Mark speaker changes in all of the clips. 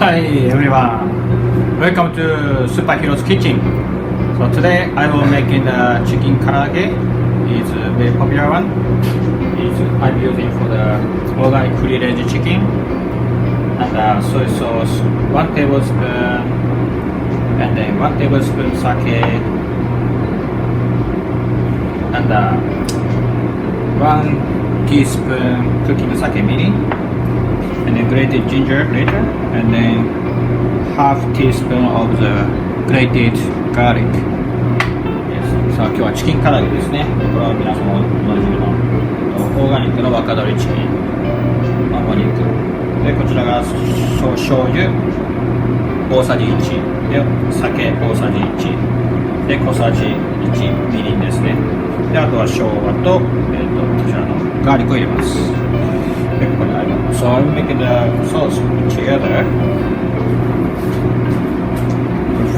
Speaker 1: Hi everyone, welcome to Super Hero's Kitchen. So today I will making the chicken karaage. It's a very popular one. I'm using for the organic free range chicken and soy sauce 1 tablespoon and then 1 tablespoon sake and 1 teaspoon cooking sake mini and then grated ginger later and then half teaspoon of the grated garlic. Yes. さあ今日はチキン唐揚げですね。これは皆さんおなじみのオーガニックの若鶏チキンのお肉で、こちらが醤油大さじ1で酒大さじ1で小さじ1みりんですね。であとは生姜と、こちらのガーリックを入れます。でここにあります。So I'm making the sauce together.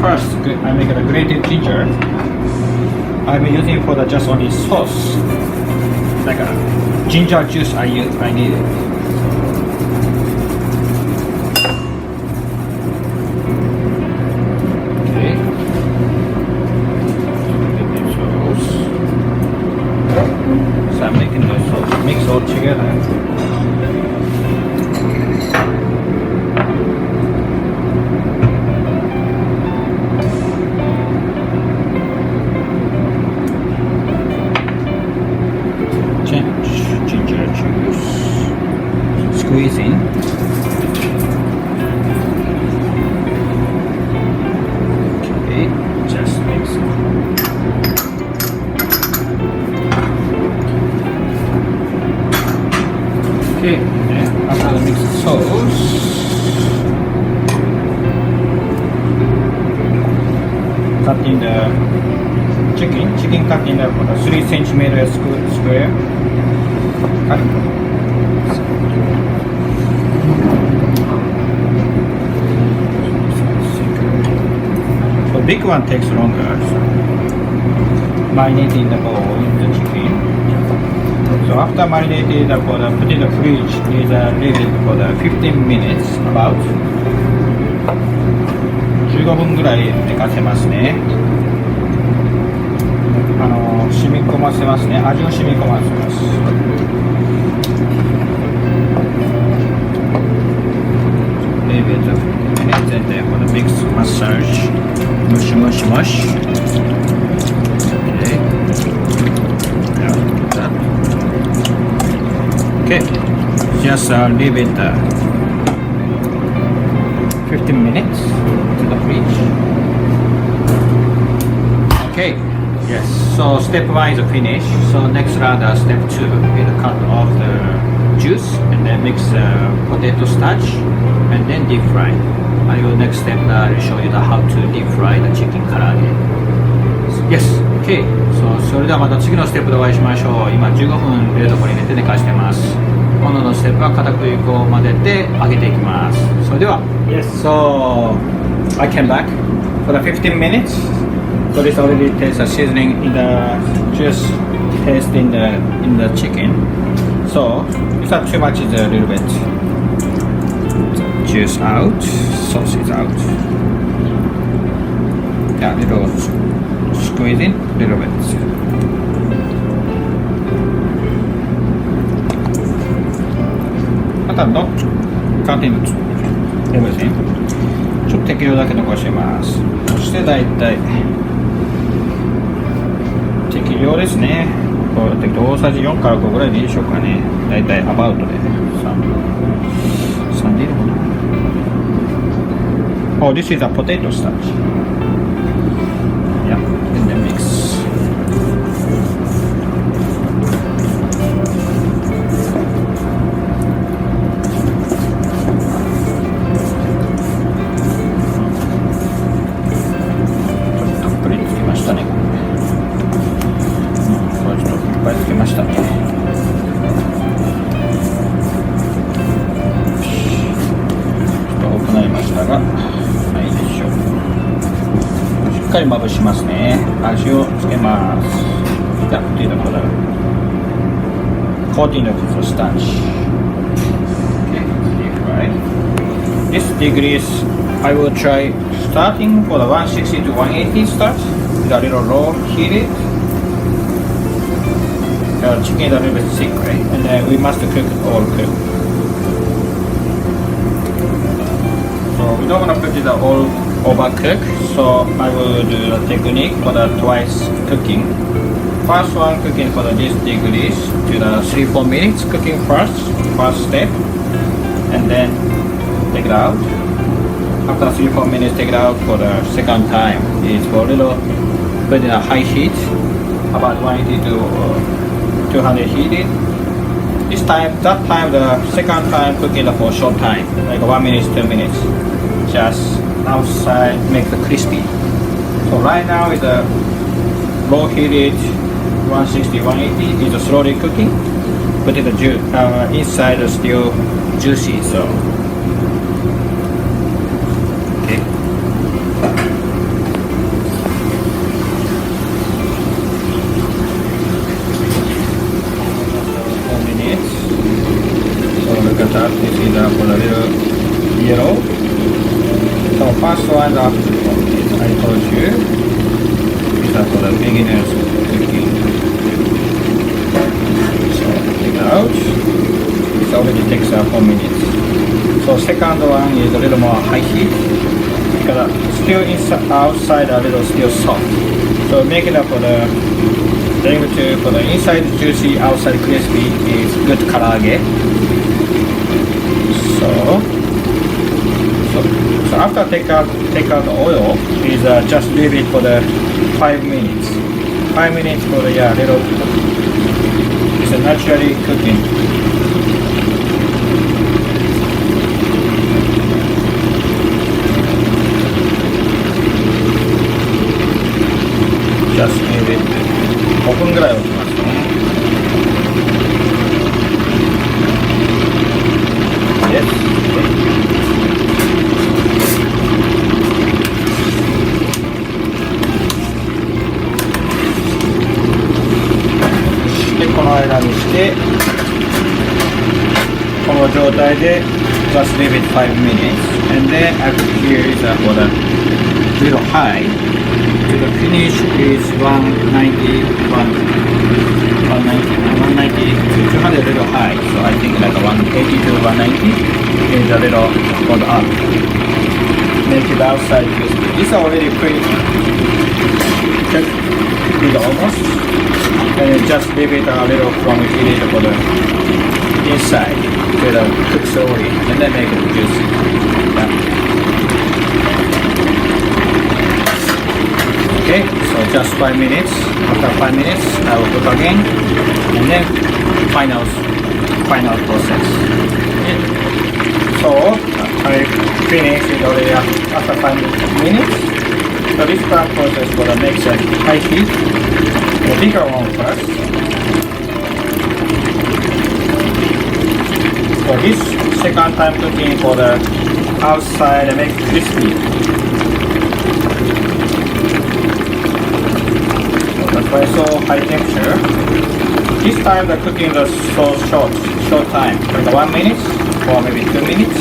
Speaker 1: First, I'm making a grated ginger. I'm using for the just only sauce, like a ginger juice. I need it. Okay. Sauce. So I'm making the sauce mix all together. Ginger juice, squeeze in. Okay, just mix it. Okay, and after the mixed sauce, cut in the chicken cut in the 3 centimeter square. The big one takes longer, so marinating the bowl in the chicken. So after marinating the bowl, put in the fridge, leave it for the 15 minutes about. 15分ぐらい寝かせますね。染み込ませますね。味を染み込ませます。Leave it 全体このミックスマッサージ。ムシムシムシ。Okay. Just leave it 15 minutes to the fridge. Okay. Yes, so step 1 is finished. So next round, step 2 is cut off the juice and then mix potato starch and then deep fry. I will next step show you how to deep fry the chicken karaage. Yes, okay. So それではまた次のステップでお会いしましょう。今15分冷凍庫に入れて寝かしてます。今度のステップは片栗粉を混ぜて揚げていきます。それでは Yes, so I came back for the 15 minutes. So this already tastes the seasoning in the just taste in the chicken. So if not too much, is a little bit juice out, sauce is out. Yeah, little squeeze in, little bit. But not cutting everything. ちょっと適量だけ残します。そしてだいたい適量ですね。こう大さじ4から5ぐらいでいいでしょうかね。だいたいアバウトで3でいいのかな。Oh, this is a potato starch. Yeah, and then mix.っかりまぶしますね。味をつけます。じゃあ、っていうのこれ。コーティングとスタンチ。Okay, deep fry. this degrees I will try starting for the 160 to 180 starch with a little low heated. The chicken is a little bit thick, right? And then we must cook all cook. So we don't want to put it all overcook. So I will do the technique for the twice cooking. First one cooking for this degrees to the 3-4 minutes cooking first step, and then take it out. After 3-4 minutes, take it out for the second time. It's for a little put in a high heat, about 180 to 200 heated. That time, the second time cooking for short time, like 1 minute, 2 minutes. Just outside, make it crispy. So right now is a low heated 160, 180 is slowly cooking, but the inside is still juicy. So okay. 4 minutes. So look at that. This is for the little yellow. So first one I told you is for the beginners cooking. So take it out. It already takes 4 minutes. So second one is a little more high heat because still inside, outside a little still soft. So make it up for the for the inside juicy, outside crispy is good karaage. So after take out the oil is just leave it for the 5 minutes. 5 minutes for the little. It's a naturally cooking. Just leave it 5分ぐらい置きますね。Yes. この間にしてこの状態で just leave it 5 minutes and then after here is for the little high to the finish is 190 to 200 little high, so I think like 180 to 190 is a little hold up, make it outside crispy. This is already pretty good almost, and just leave it a little from heated for the inside with a cook slowly and then make it juicy. Okay, so just 5 minutes. After 5 minutes, I will cook again, and then final process. Okay. So I finished it already after 5 minutes. So this process for the next high heat. The bigger one first. For this second time cooking for the outside and make it crispy. That's why so high temperature. This time the cooking is so short time, like 1 minute or maybe 2 minutes.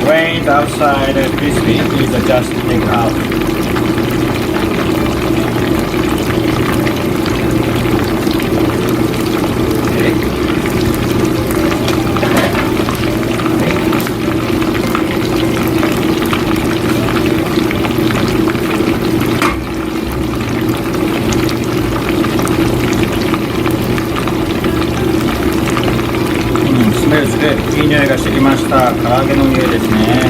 Speaker 1: When the outside is crispy, is just take it out.いい匂いがしてきました。唐揚げの匂いですね。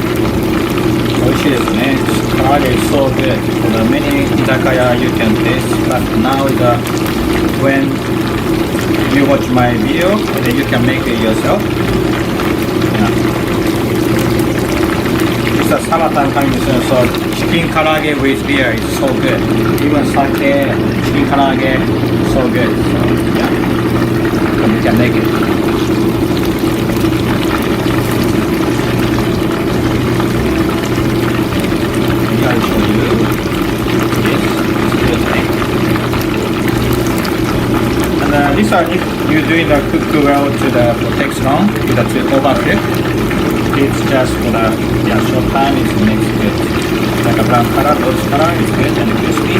Speaker 1: 美味しいですね。唐揚げ is so good. For the many izakaya you can taste, but now is when you watch my video, and then you can make it yourself. Yeah. It's a summertime coming soon, so chicken karaage with beer is so good. Even sake, chicken karaage, so good. So yeah, so you can make it. This is if you're doing the cook well to the protect long, to overcook. It's just for the short time. It's makes good. Like a brown color, rose color. It's good and crispy.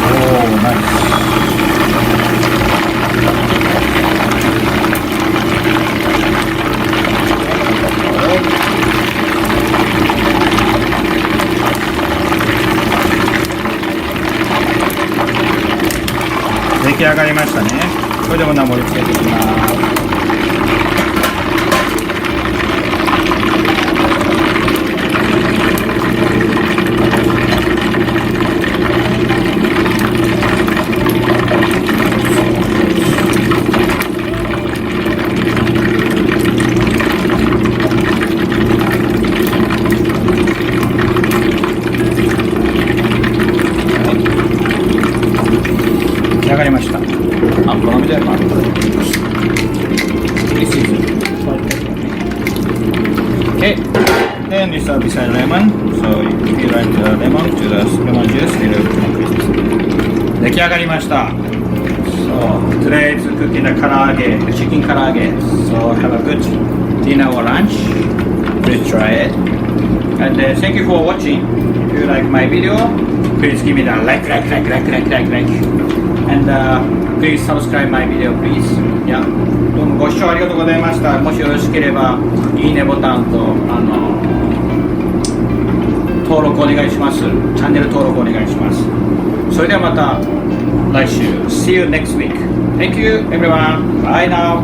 Speaker 1: Oh, nice. 出来上がりましたね。これでも盛り付けていきます。上がりました。あ、好みでまあこれでいきます。This is okay. Then we start beside lemon. So if you like the lemon to the lemon juice, it will increase. 出来上がりました。So today is cooking the karaage, the chicken karaage. So have a good dinner or lunch. Please try it. And thank you for watching. If you like my video, please give me the like. And please subscribe my video, please. Yeah. どうもご視聴ありがとうございました。もしよろしければいいねボタンと登録お願いします。チャンネル登録お願いします。それではまた来週。See you next week. Thank you everyone. Bye now.